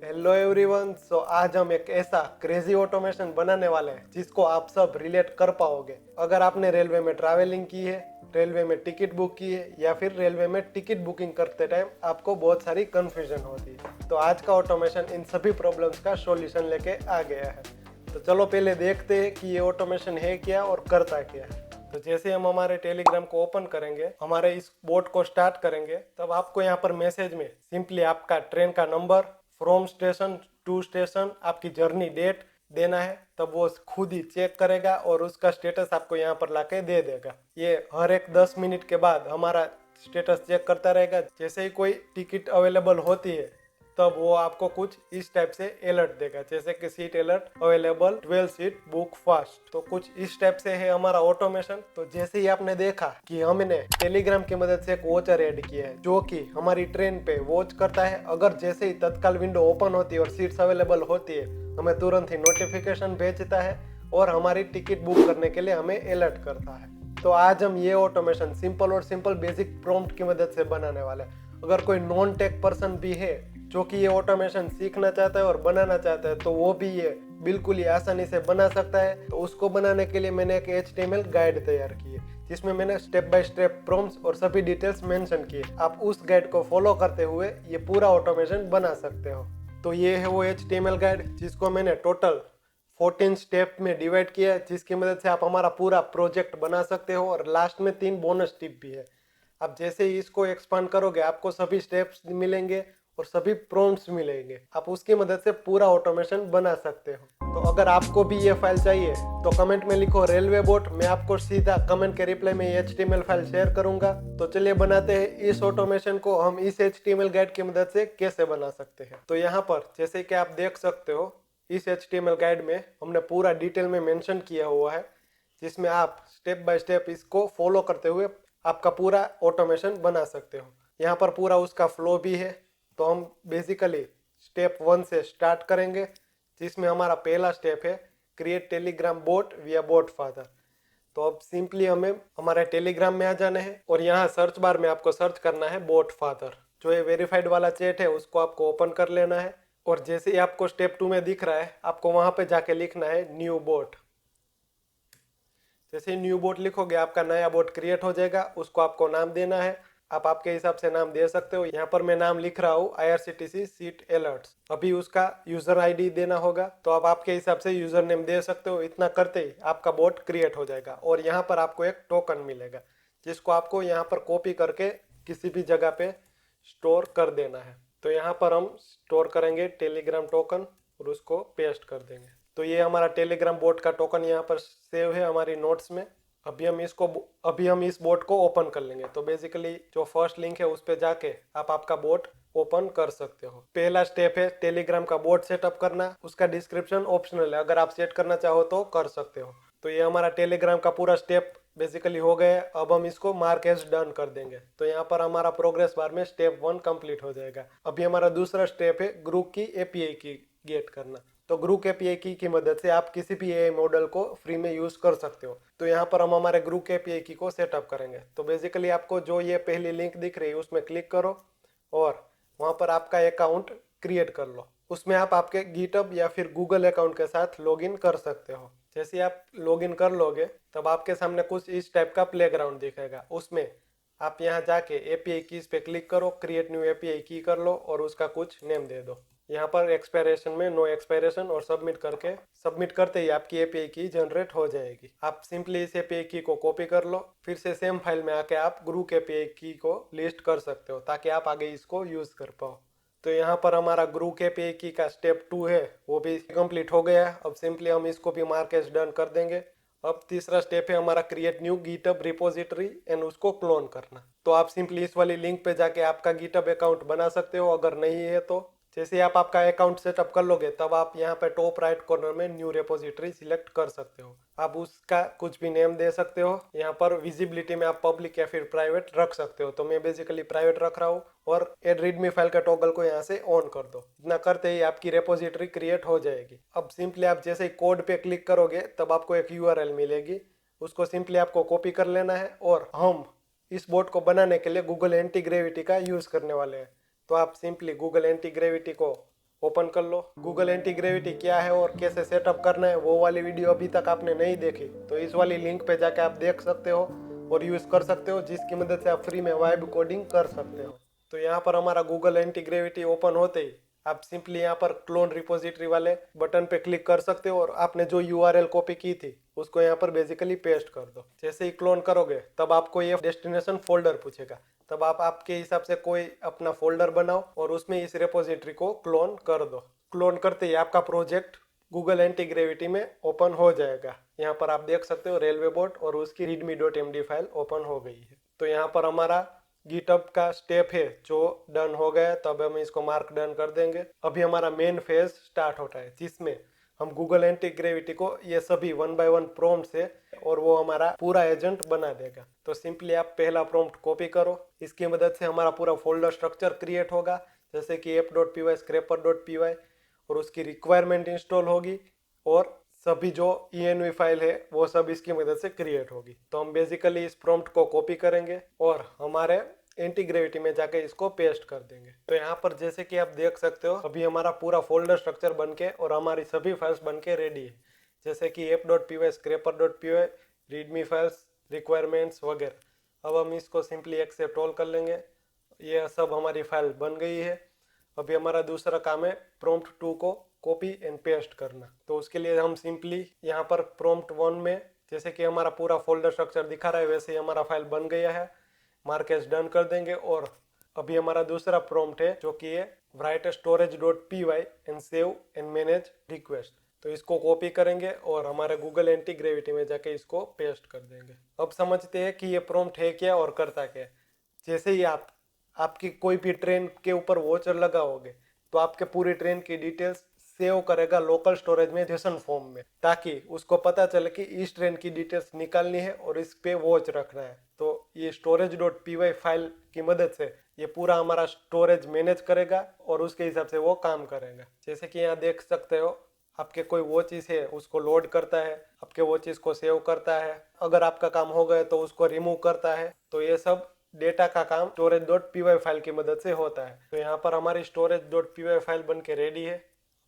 Hello everyone. सो आज हम एक ऐसा क्रेजी ऑटोमेशन बनाने वाले हैं जिसको आप सब रिलेट कर पाओगे। अगर आपने रेलवे में ट्रैवलिंग की है, रेलवे में टिकट बुक की है या फिर रेलवे में टिकट बुकिंग करते टाइम आपको बहुत सारी कंफ्यूजन होती है, तो आज का ऑटोमेशन इन सभी प्रॉब्लम्स का सॉल्यूशन लेके आ गया है। तो चलो पहले देखते हैं कि ये ऑटोमेशन है क्या और करता क्या है। तो जैसे हम हमारे टेलीग्राम को ओपन करेंगे, हमारे इस बोट को स्टार्ट करेंगे, तब आपको यहाँ पर मैसेज में सिंपली आपका ट्रेन का number, from station to station, आपकी जर्नी डेट देना है। तब वो खुद ही चेक करेगा और उसका स्टेटस आपको यहाँ पर लाके दे देगा। ये हर एक 10 मिनट के बाद हमारा स्टेटस चेक करता रहेगा। जैसे ही कोई टिकट अवेलेबल होती है तब वो आपको कुछ इस टाइप से अलर्ट देगा, जैसे कि seat alert available 12 seat book fast. तो कुछ इस टाइप से है हमारा ऑटोमेशन। तो जैसे ही आपने देखा कि हमने टेलीग्राम की मदद से एक वॉचर ऐड किया है जो कि हमारी ट्रेन पे वॉच करता है। अगर जैसे ही तत्काल विंडो ओपन होती है और सीट्स अवेलेबल होती है, हमें तुरंत ही नोटिफिकेशन भेजता है और हमारी टिकट बुक करने के लिए हमें अलर्ट करता है। तो आज हम ये ऑटोमेशन सिंपल और सिंपल बेसिक प्रॉम्प्ट की मदद से बनाने वाले हैं। अगर कोई नॉन टेक पर्सन भी है जो कि ये ऑटोमेशन सीखना चाहता है और बनाना चाहता है, तो वो भी ये बिल्कुल ही आसानी से बना सकता है। तो उसको बनाने के लिए मैंने एक HTML गाइड तैयार की है जिसमें मैंने स्टेप बाय स्टेप प्रॉम्प्ट्स और सभी डिटेल्स मेंशन किए। आप उस गाइड को फॉलो करते हुए ये पूरा ऑटोमेशन बना सकते हो। तो ये है वो HTML गाइड जिसको मैंने टोटल 14 स्टेप में डिवाइड किया है, जिसकी मदद से आप हमारा पूरा प्रोजेक्ट बना सकते हो। और लास्ट में 3 बोनस टिप भी है। आप जैसे ही इसको एक्सपांड करोगे आपको सभी स्टेप्स मिलेंगे और सभी प्रॉम्प्ट्स मिलेंगे। आप उसकी मदद से पूरा ऑटोमेशन बना सकते हो। तो अगर आपको भी ये फाइल चाहिए तो कमेंट में लिखो रेलवे बोट, मैं आपको सीधा कमेंट के रिप्लाई में HTML फाइल शेयर करूंगा। तो चलिए बनाते हैं इस ऑटोमेशन को हम इस HTML गाइड की मदद से कैसे बना सकते हैं। तो यहाँ पर जैसे कि आप देख सकते हो, इस HTML गाइड में हमने पूरा डिटेल में मेंशन किया हुआ है, जिसमें आप स्टेप बाय स्टेप इसको फॉलो करते हुए आपका पूरा ऑटोमेशन बना सकते हो। यहाँ पर पूरा उसका फ्लो भी है। तो हम बेसिकली स्टेप 1 से स्टार्ट करेंगे, जिसमें हमारा पहला स्टेप है क्रिएट टेलीग्राम बोट विया बोट फादर। तो अब सिंपली हमें हमारे टेलीग्राम में आ जाना है और यहाँ सर्च बार में आपको सर्च करना है बोट फादर। जो ये वेरीफाइड वाला चैट है उसको आपको ओपन कर लेना है और जैसे ही आपको स्टेप 2 में दिख रहा है आपको वहां पे जाके लिखना है न्यू बोट। जैसे ही न्यू बोट लिखोगे आपका नया बोट क्रिएट हो जाएगा। उसको आपको नाम देना है, आप आपके हिसाब से नाम दे सकते हो। यहाँ पर मैं नाम लिख रहा हूँ IRCTC सीट अलर्ट्स। अभी उसका यूजर ID देना होगा, तो आप आपके हिसाब से यूजर नेम दे सकते हो। इतना करते ही आपका बोट क्रिएट हो जाएगा और यहाँ पर आपको एक टोकन मिलेगा जिसको आपको यहाँ पर कॉपी करके किसी भी जगह पे स्टोर कर देना है। तो यहाँ पर हम स्टोर करेंगे टेलीग्राम टोकन और उसको पेस्ट कर देंगे। तो ये हमारा टेलीग्राम बोट का टोकन यहाँ पर सेव है हमारी नोट्स में। अभी हम इस बोट को ओपन कर लेंगे। तो बेसिकली जो फर्स्ट लिंक है उस पर जाके आप आपका बोट ओपन कर सकते हो। पहला स्टेप है टेलीग्राम का बोट सेटअप करना। उसका डिस्क्रिप्शन ऑप्शनल है, अगर आप सेट करना चाहो तो कर सकते हो। तो ये हमारा टेलीग्राम का पूरा स्टेप बेसिकली हो गया। अब हम इसको मार्क एज डन कर देंगे। तो यहाँ पर हमारा प्रोग्रेस बार में स्टेप 1 कंप्लीट हो जाएगा। अभी हमारा दूसरा स्टेप है ग्रुप की API की गेट करना। तो ग्रुप API की मदद से आप किसी भी AI मॉडल को फ्री में यूज कर सकते हो। तो यहाँ पर हम हमारे ग्रुप API की को सेटअप करेंगे। तो बेसिकली आपको जो ये पहली लिंक दिख रही है उसमें क्लिक करो और वहाँ पर आपका अकाउंट क्रिएट कर लो। उसमें आप आपके गिटहब या फिर गूगल अकाउंट के साथ लॉगिन कर सकते हो। जैसे आप लॉगिन कर लोगे तब आपके सामने कुछ इस टाइप का प्लेग्राउंड दिखेगा। उसमें आप यहाँ जाके API कीज पे क्लिक करो, क्रिएट न्यू API की कर लो और उसका कुछ नेम दे दो। यहाँ पर एक्सपायरेशन में नो एक्सपायरेशन और सबमिट करते ही आपकी API की जनरेट हो जाएगी। आप सिंपली इस API की को कॉपी कर लो, फिर से सेम फाइल में आके आप ग्रुप API की को लिस्ट कर सकते हो ताकि आप आगे इसको यूज कर पाओ। तो यहाँ पर हमारा ग्रुप API की का स्टेप 2 है वो भी कंप्लीट हो गया है। अब सिंपली हम इसको भी मार्क एज डन कर देंगे। अब तीसरा स्टेप है हमारा create new GitHub repository and उसको क्लोन करना। तो आप सिंपली इस वाली लिंक पे जाके आपका गिटहब अकाउंट बना सकते हो, अगर नहीं है तो। जैसे आप आपका अकाउंट सेटअप कर लोगे तब आप यहाँ पे टॉप राइट कॉर्नर में न्यू रिपोजिटरी सिलेक्ट कर सकते हो। आप उसका कुछ भी नेम दे सकते हो। यहाँ पर विजिबिलिटी में आप पब्लिक या फिर प्राइवेट रख सकते हो। तो मैं बेसिकली प्राइवेट रख रहा हूँ और एड रीडमी फाइल का टॉगल को यहाँ से ऑन कर दो। इतना करते ही आपकी रिपोजिटरी क्रिएट हो जाएगी। अब सिंपली आप जैसे ही कोड पे क्लिक करोगे तब आपको एक URL मिलेगी, उसको सिंपली आपको कॉपी कर लेना है और हम इस बोट को बनाने के लिए गूगल एंटी ग्रेविटी का यूज करने वाले हैं। तो आप सिंपली गूगल एंटी ग्रेविटी को ओपन कर लो। गूगल एंटी ग्रेविटी क्या है और कैसे सेटअप करना है वो वाली वीडियो अभी तक आपने नहीं देखी तो इस वाली लिंक पे जाके आप देख सकते हो और यूज़ कर सकते हो, जिसकी मदद से आप फ्री में वाइब कोडिंग कर सकते हो। तो यहाँ पर हमारा गूगल एंटी ग्रेविटी ओपन होते ही आप सिंपली यहाँ पर क्लोन रिपोजिटरी वाले बटन पे क्लिक कर सकते हो और आपने जो यूआरएल कॉपी की थी उसको यहाँ पर बेसिकली पेस्ट कर दो। जैसे ही क्लोन करोगे तब आपको ये डेस्टिनेशन फोल्डर पूछेगा, तब आप आपके हिसाब से कोई अपना फोल्डर बनाओ और उसमें इस रिपोजिटरी को क्लोन कर दो। क्लोन करते ही आपका प्रोजेक्ट गूगल एंटी ग्रेविटी में ओपन हो जाएगा। यहाँ पर आप देख सकते हो रेलवे बोट और उसकी readme.md फाइल ओपन हो गई है। तो यहाँ पर हमारा गिटहब का स्टेप है जो डन हो गया, तब हम इसको मार्क डन कर देंगे। अभी हमारा मेन फेज स्टार्ट होता है जिसमें हम गूगल एंटी ग्रेविटी को ये सभी 1 बाय 1 प्रॉम्प्ट से और वो हमारा पूरा एजेंट बना देगा। तो सिंपली आप पहला प्रॉम्प्ट कॉपी करो, इसकी मदद से हमारा पूरा फोल्डर स्ट्रक्चर क्रिएट होगा जैसे कि app.py scraper.py और उसकी रिक्वायरमेंट इंस्टॉल होगी और सभी जो env फाइल है वो सब इसकी मदद से क्रिएट होगी। तो हम बेसिकली इस प्रॉम्प्ट को कॉपी करेंगे और हमारे एंटी ग्रेविटी में जाके इसको पेस्ट कर देंगे। तो यहाँ पर जैसे कि आप देख सकते हो अभी हमारा पूरा फोल्डर स्ट्रक्चर बनके और हमारी सभी फाइल्स बनके रेडी है, जैसे कि app.py scraper.py readme files requirements वगैरह। अब हम इसको सिंपली एक्सेप्ट ऑल कर लेंगे। ये सब हमारी फाइल बन गई है। अभी हमारा दूसरा काम है प्रॉम्प्ट 2 को कॉपी एंड पेस्ट करना। तो उसके लिए हम सिंपली यहाँ पर प्रॉम्प्ट 1 में जैसे कि हमारा पूरा फोल्डर स्ट्रक्चर दिखा रहा है वैसे ही हमारा फाइल बन गया है, मार्क एज डन कर देंगे। और अभी हमारा दूसरा प्रॉम्प्ट है जो कि है write storage.py and save and manage request. तो इसको कॉपी करेंगे और हमारे गूगल एंटी ग्रेविटी में जाके इसको पेस्ट कर देंगे। अब समझते हैं कि ये प्रॉम्प्ट है क्या और करता क्या है। जैसे ही आपकी कोई भी ट्रेन के ऊपर वॉचर लगाओगे तो आपके पूरी ट्रेन की डिटेल्स सेव करेगा लोकल स्टोरेज में जेसन फॉर्म में, ताकि उसको पता चले कि इस ट्रेन की डिटेल्स निकालनी है और इस पे वॉच रखना है। तो ये storage.py फाइल की मदद से ये पूरा हमारा स्टोरेज मैनेज करेगा और उसके हिसाब से वो काम करेगा। जैसे कि यहाँ देख सकते हो आपके कोई वॉचेस है उसको लोड करता है, आपके वॉचेस को सेव करता है, अगर आपका काम हो गया तो उसको रिमूव करता है। तो ये सब डेटा का काम storage.py फाइल की मदद से होता है। तो यहाँ पर हमारी storage.py फाइल बन के रेडी है।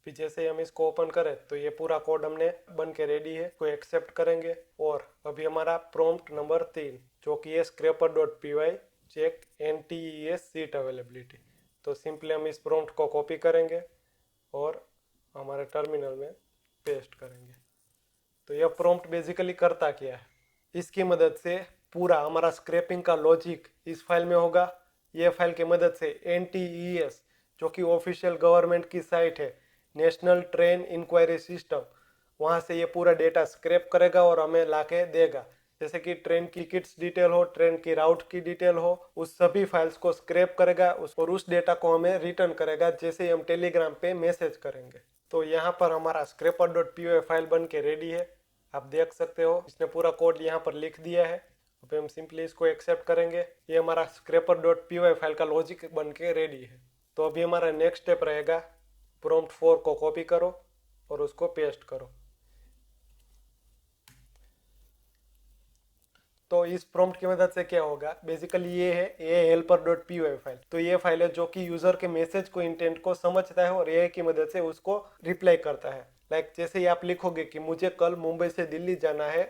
फिर जैसे हम इसको ओपन करें तो ये पूरा कोड हमने बन के रेडी है, को एक्सेप्ट करेंगे। और अभी हमारा प्रॉम्प्ट नंबर 3 जो कि है scraper.py check NTES seat availability. तो सिंपली हम इस प्रॉम्प्ट को कॉपी करेंगे और हमारे टर्मिनल में पेस्ट करेंगे। तो यह प्रॉम्प्ट बेसिकली करता क्या है, इसकी मदद से पूरा हमारा स्क्रैपिंग का लॉजिक इस फाइल में होगा। ये फाइल की मदद से NTES जो कि ऑफिशियल गवर्नमेंट की साइट है, नेशनल ट्रेन इंक्वायरी सिस्टम, वहाँ से ये पूरा डेटा स्क्रैप करेगा और हमें लाके देगा। जैसे कि ट्रेन की टिकट्स डिटेल हो, ट्रेन की राउट की डिटेल हो, उस सभी फाइल्स को स्क्रैप करेगा और उस डेटा को हमें रिटर्न करेगा जैसे ही हम टेलीग्राम पे मैसेज करेंगे। तो यहाँ पर हमारा scraper.py फाइल बन के रेडी है, आप देख सकते हो इसने पूरा कोड यहाँ पर लिख दिया है। अब हम सिंपली इसको एक्सेप्ट करेंगे। ये हमारा scraper.py फाइल का लॉजिक बन के रेडी है। तो अभी हमारा नेक्स्ट स्टेप रहेगा प्रॉम्प्ट 4 को कॉपी करो और उसको पेस्ट करो। तो इस प्रॉम्प्ट की मदद से क्या होगा, बेसिकली ये है helper.py फाइल। तो ये फाइल है जो कि यूजर के मैसेज को इंटेंट को समझता है और AI की मदद से उसको रिप्लाई करता है। लाइक जैसे ही आप लिखोगे कि मुझे कल मुंबई से दिल्ली जाना है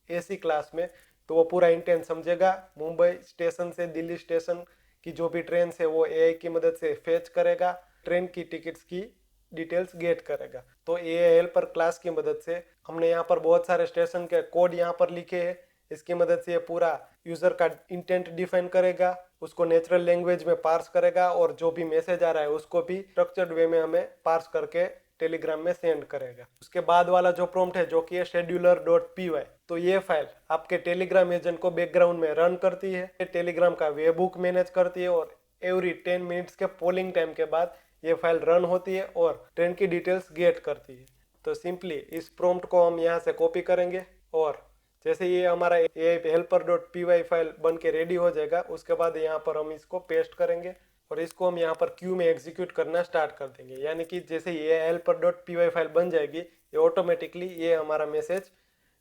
AC क्लास में, तो वो पूरा इंटेंट समझेगा। मुंबई स्टेशन से दिल्ली स्टेशन की जो भी ट्रेन है वो AI की मदद से फेच करेगा, ट्रेन की टिकट्स की डिटेल्स गेट करेगा। तो AI हेल्पर क्लास की मदद से हमने यहाँ पर बहुत सारे स्टेशन के कोड यहाँ पर लिखे हैं। इसकी मदद से ये पूरा यूजर का इंटेंट डिफाइन करेगा, उसको नेचुरल लैंग्वेज में पार्स करेगा और जो भी मैसेज आ रहा है उसको भी स्ट्रक्चर्ड वे में हमें पार्स करके टेलीग्राम में सेंड करेगा। उसके बाद वाला जो प्रॉम्प्ट है जो कि है scheduler.py, तो ये फाइल आपके टेलीग्राम एजेंट को बैकग्राउंड में रन करती है, टेलीग्राम का वेबहुक मैनेज करती है और एवरी 10 मिनट्स के पोलिंग टाइम के बाद ये फाइल रन होती है और ट्रेन की डिटेल्स गेट करती है। तो सिंपली इस प्रॉम्प्ट को हम यहाँ से कॉपी करेंगे और जैसे ये हमारा helper.py फाइल बन के रेडी हो जाएगा उसके बाद यहाँ पर हम इसको पेस्ट करेंगे और इसको हम यहाँ पर क्यू में एग्जीक्यूट करना स्टार्ट कर देंगे। यानी कि जैसे ये helper.py फाइल बन जाएगी ये ऑटोमेटिकली ये हमारा मैसेज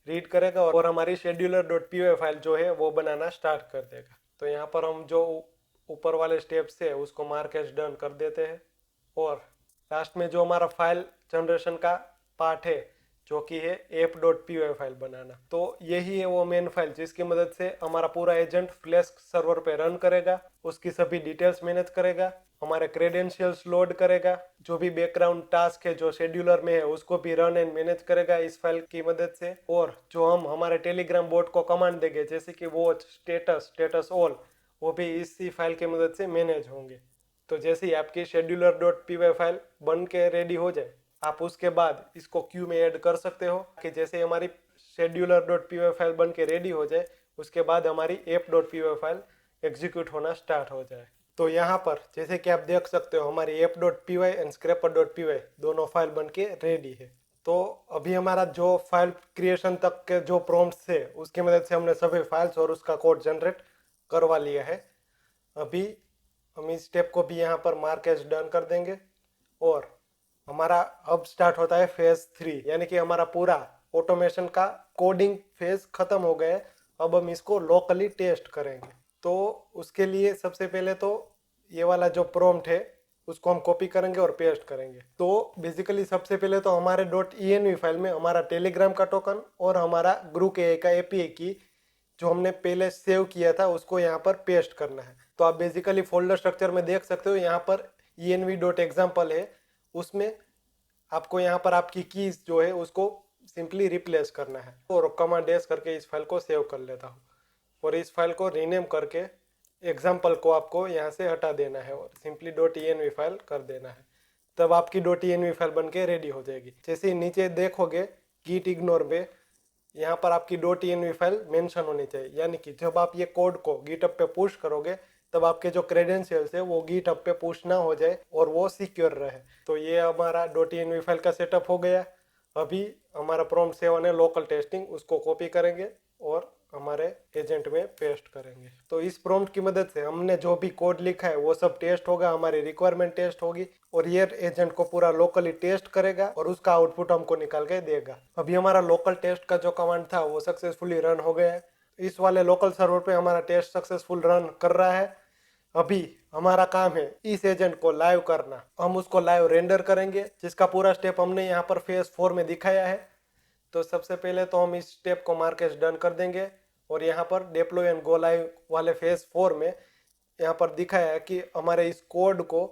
रीड करेगा और हमारी scheduler.py फाइल जो है वो बनाना स्टार्ट कर देगा। तो यहाँ पर हम जो ऊपर वाले स्टेप्स है उसको मार्क एज डन कर देते हैं और लास्ट में जो हमारा फाइल जनरेशन का पार्ट है जो कि है app.py फाइल बनाना। तो यही है वो मेन फाइल जिसकी मदद से हमारा पूरा एजेंट फ्लैश सर्वर पे रन करेगा, उसकी सभी डिटेल्स मैनेज करेगा, हमारे क्रेडेंशियल्स लोड करेगा, जो भी बैकग्राउंड टास्क है जो शेड्यूलर में है उसको भी रन एंड मैनेज करेगा इस फाइल की मदद से। और जो हम हमारे टेलीग्राम बोट को कमांड देंगे जैसे कि वॉच, स्टेटस, स्टेटस ऑल, वो भी इसी फाइल की मदद से मैनेज होंगे। तो जैसे ही आपकी scheduler.py फाइल बन के रेडी हो जाए, आप उसके बाद इसको क्यू में ऐड कर सकते हो कि जैसे हमारी scheduler.py फाइल बन के रेडी हो जाए उसके बाद हमारी app.py फाइल एग्जीक्यूट होना स्टार्ट हो जाए। तो यहाँ पर जैसे कि आप देख सकते हो हमारी app.py एंड scrapper.py दोनों फाइल बन के रेडी है। तो अभी हमारा जो फाइल क्रिएशन तक के जो प्रॉम्प्ट्स है उसकी मदद से हमने सभी फाइल्स और उसका कोड जनरेट करवा लिया है। अभी हम इस स्टेप को भी यहाँ पर मार्क एज डन कर देंगे और हमारा अब स्टार्ट होता है फेज 3, यानी कि हमारा पूरा ऑटोमेशन का कोडिंग फेज खत्म हो गया है। अब हम इसको लोकली टेस्ट करेंगे। तो उसके लिए सबसे पहले तो ये वाला जो प्रॉम्प्ट है उसको हम कॉपी करेंगे और पेस्ट करेंगे। तो बेसिकली सबसे पहले तो हमारे .env फाइल में हमारा टेलीग्राम का टोकन और हमारा ग्रुप ए का एपीआई की जो हमने पहले सेव किया था उसको यहाँ पर पेस्ट करना है। तो आप बेसिकली फोल्डर स्ट्रक्चर में देख सकते हो यहाँ पर env.example है, उसमें आपको यहाँ पर आपकी कीज जो है उसको सिंपली रिप्लेस करना है। और कमांड एस करके इस फाइल को सेव कर लेता हूँ और इस फाइल को रीनेम करके एग्जाम्पल को आपको यहाँ से हटा देना है और सिंपली .env फाइल कर देना है। तब आपकी .env फाइल बन के रेडी हो जाएगी। जैसे ही नीचे देखोगे git ignore में यहाँ पर आपकी .env फाइल मेंशन होनी चाहिए, यानी कि जब आप ये कोड को गिटहब पे पुश करोगे तब आपके जो क्रेडेंशियल्स है वो गिटहब पे पुश ना हो जाए और वो सिक्योर रहे। तो ये हमारा .env फाइल का सेटअप हो गया। अभी हमारा प्रॉम्प्ट सेव है लोकल टेस्टिंग, उसको कॉपी करेंगे और हमारे एजेंट में पेस्ट करेंगे। तो इस प्रॉम्प्ट की मदद से हमने जो भी कोड लिखा है वो सब टेस्ट होगा, हमारी रिक्वायरमेंट टेस्ट होगी और ये एजेंट को पूरा लोकली टेस्ट करेगा और उसका आउटपुट हमको निकाल के देगा। अभी हमारा लोकल टेस्ट का जो कमांड था वो सक्सेसफुली रन हो गया है। इस वाले लोकल सर्वर पे हमारा टेस्ट सक्सेसफुल रन कर रहा है। अभी हमारा काम है इस एजेंट को लाइव करना। हम उसको लाइव रेंडर करेंगे जिसका पूरा स्टेप हमने यहाँ पर फेज 4 में दिखाया है। तो सबसे पहले तो हम इस स्टेप को मार्क एज डन कर देंगे और यहाँ पर डिप्लॉय एंड गो लाइव वाले फेज 4 में यहाँ पर दिखाया है कि हमारे इस कोड को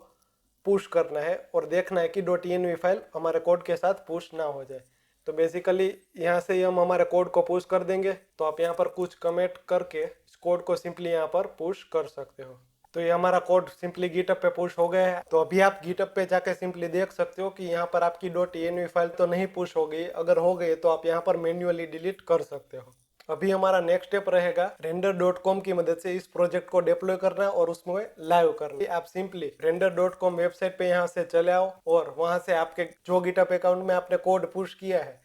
पुश करना है और देखना है कि .env फाइल हमारे कोड के साथ पुश ना हो जाए। तो बेसिकली यहाँ से ही हम हमारे कोड को पुश कर देंगे। तो आप यहाँ पर कुछ कमेंट करके इस कोड को सिंपली यहाँ पर पुश कर सकते हो। तो ये हमारा कोड सिंपली गिटहब पे पुश हो गया है। तो अभी आप गिटहब पे जाके सिंपली देख सकते हो कि यहाँ पर आपकी .env फाइल तो नहीं पुश हो गई। अगर हो गई तो आप यहाँ पर मैन्युअली डिलीट कर सकते हो। अभी हमारा नेक्स्ट स्टेप रहेगा render.com की मदद से इस प्रोजेक्ट को डिप्लॉय करना और उसमें लाइव करना। आप सिंपली render.com वेबसाइट पे यहाँ से चले आओ और वहाँ से आपके जो गिटहब अकाउंट में आपने कोड पुश किया है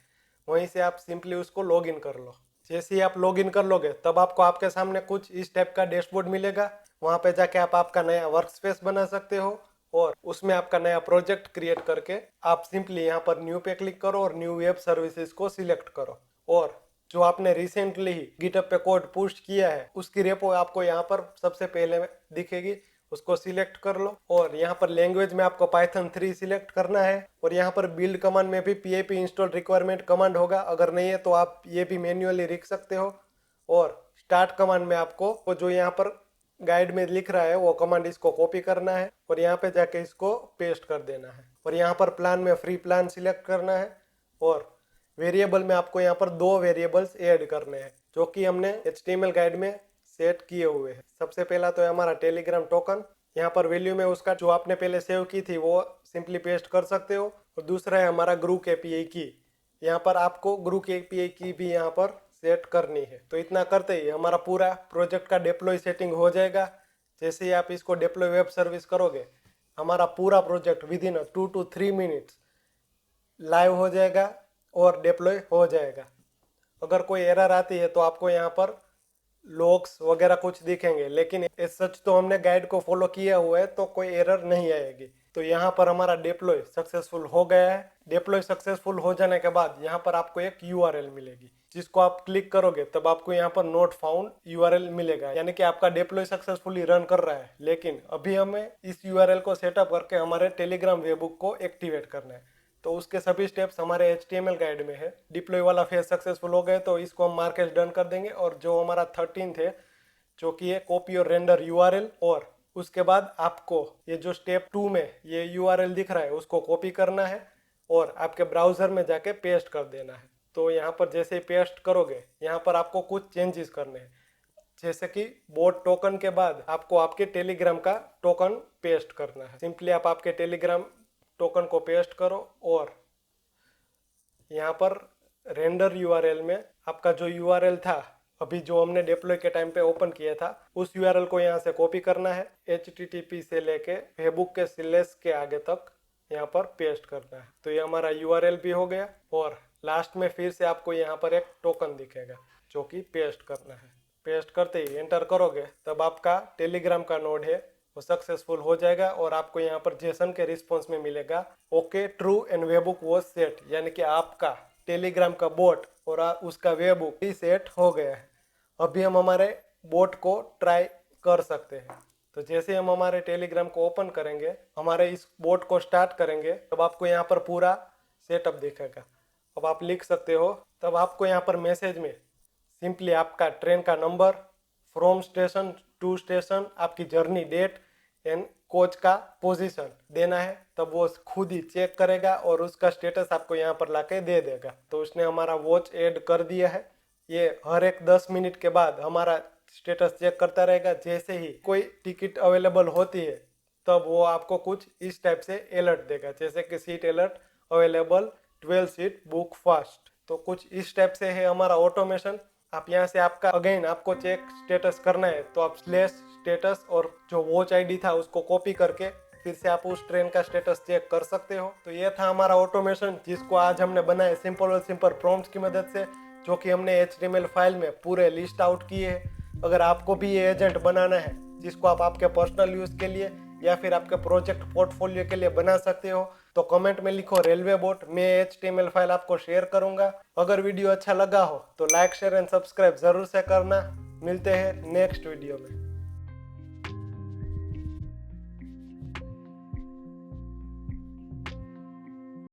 वहीं से आप सिंपली उसको लॉग इन कर लो। जैसे ही आप लॉग इन कर लोगे तब आपको आपके सामने कुछ इस टाइप का डैशबोर्ड मिलेगा। वहाँ पे जाके आप आपका नया वर्क स्पेस बना सकते हो और उसमें आपका नया प्रोजेक्ट क्रिएट करके आप सिंपली यहाँ पर न्यू पे क्लिक करो और न्यू वेब सर्विसेज को सिलेक्ट करो और जो आपने रिसेंटली ही गिटहब पे कोड पुश किया है उसकी रेपो आपको यहाँ पर सबसे पहले दिखेगी, उसको सिलेक्ट कर लो। और यहाँ पर लैंग्वेज में आपको पाइथन 3 सिलेक्ट करना है और यहाँ पर बिल्ड कमांड में भी pip इंस्टॉल रिक्वायरमेंट कमांड होगा। अगर नहीं है तो आप ये भी मैन्युअली लिख सकते हो। और स्टार्ट कमांड में आपको जो यहाँ पर गाइड में लिख रहा है वो कमांड इसको कॉपी करना है और यहाँ पे जाके इसको पेस्ट कर देना है। और यहाँ पर प्लान में फ्री प्लान सिलेक्ट करना है और वेरिएबल में आपको यहाँ पर 2 वेरिएबल्स ऐड करने हैं जो कि हमने HTML गाइड में सेट किए हुए हैं। सबसे पहला तो है हमारा टेलीग्राम टोकन। यहाँ पर वैल्यू में उसका जो आपने पहले सेव की थी वो सिंपली पेस्ट कर सकते हो। और दूसरा है हमारा ग्रुप एपीआई की। यहाँ पर आपको ग्रुप एपीआई की भी यहाँ पर सेट करनी है। तो इतना करते ही हमारा पूरा प्रोजेक्ट का डिप्लॉय सेटिंग हो जाएगा। जैसे ही आप इसको डिप्लॉय वेब सर्विस करोगे हमारा पूरा project with in 2 to 3 minutes live हो जाएगा और डिप्लॉय हो जाएगा। अगर कोई एरर आती है तो आपको यहाँ पर लॉग्स वगैरह कुछ दिखेंगे, लेकिन इस सच तो हमने गाइड को फॉलो किया हुआ है तो कोई एरर नहीं आएगी। तो यहाँ पर हमारा डिप्लॉय सक्सेसफुल हो गया है। डिप्लॉय सक्सेसफुल हो जाने के बाद यहाँ पर आपको एक यूआरएल मिलेगी, जिसको आप क्लिक करोगे तब आपको यहाँ पर नोट फाउंड यूआरएल मिलेगा, यानी कि आपका डिप्लॉय सक्सेसफुली रन कर रहा है। लेकिन अभी हमें इस यूआरएल को सेटअप करके हमारे टेलीग्राम वेबबुक को एक्टिवेट करना है। तो उसके सभी स्टेप्स हमारे HTML गाइड में है। डिप्लॉय वाला फेज सक्सेसफुल हो गए तो इसको हम मार्क एज डन कर देंगे। और जो हमारा 13 है, जो कि है कॉपी और रेंडर यूआरएल, और उसके बाद आपको ये जो स्टेप 2 में ये यूआरएल दिख रहा है उसको कॉपी करना है और आपके ब्राउजर में जाके पेस्ट कर देना है। तो यहाँ पर जैसे ही पेस्ट करोगे यहाँ पर आपको कुछ चेंजेस करने हैं, जैसे कि बोट टोकन के बाद आपको आपके टेलीग्राम का टोकन पेस्ट करना है। सिंपली आप आपके टेलीग्राम टोकन को पेस्ट करो और यहाँ पर रेंडर यूआरएल में आपका जो यूआरएल था अभी जो हमने डिप्लॉय के टाइम पे ओपन किया था उस यूआरएल को यहाँ से कॉपी करना है, HTTP से लेके फेसबुक के स्लैश के आगे तक यहाँ पर पेस्ट करना है। तो ये हमारा यूआरएल भी हो गया और लास्ट में फिर से आपको यहाँ पर एक टोकन दिखेगा जो कि पेस्ट करना है। पेस्ट करते ही एंटर करोगे तब आपका टेलीग्राम का नोड है वो सक्सेसफुल हो जाएगा और आपको यहाँ पर जेसन के रिस्पॉन्स में मिलेगा okay true and WebBook was set, यानी कि आपका टेलीग्राम का बोट और उसका वेबबुक भी सेट हो गया है। अभी हम हमारे बोट को ट्राई कर सकते हैं। तो जैसे हम हमारे टेलीग्राम को ओपन करेंगे, हमारे इस बोट को स्टार्ट करेंगे, तब आपको यहाँ पर पूरा सेटअप दिखेगा। अब आप लिख सकते हो, तब आपको यहाँ पर मैसेज में सिंपली आपका ट्रेन का number, from station to station, आपकी जर्नी डेट एंड कोच का पोजीशन देना है। तब वो खुद ही चेक करेगा और उसका स्टेटस आपको यहाँ पर लाके दे देगा। तो उसने हमारा वॉच ऐड कर दिया है। ये हर एक 10 मिनट के बाद हमारा स्टेटस चेक करता रहेगा। जैसे ही कोई टिकट अवेलेबल होती है तब वो आपको कुछ इस टाइप से अलर्ट देगा, जैसे कि seat alert available 12 seat book fast. तो कुछ इस टाइप से है हमारा ऑटोमेशन। आप यहाँ से आपका अगेन आपको चेक स्टेटस करना है तो आप स्लैश स्टेटस और जो वॉच आईडी था उसको कॉपी करके फिर से आप उस ट्रेन का स्टेटस चेक कर सकते हो। तो ये था हमारा ऑटोमेशन जिसको आज हमने बनाया सिंपल और सिंपल प्रॉम्प्ट्स की मदद से, जो कि हमने HTML फाइल में पूरे लिस्ट आउट किए हैं। अगर आपको भी ये एजेंट बनाना है जिसको आप आपके पर्सनल यूज के लिए या फिर आपके प्रोजेक्ट पोर्टफोलियो के लिए बना सकते हो तो कमेंट में लिखो रेलवे बोट, मैं HTML फाइल आपको शेयर करूंगा। अगर वीडियो अच्छा लगा हो तो लाइक शेयर एंड सब्सक्राइब जरूर से करना। मिलते हैं नेक्स्ट वीडियो में।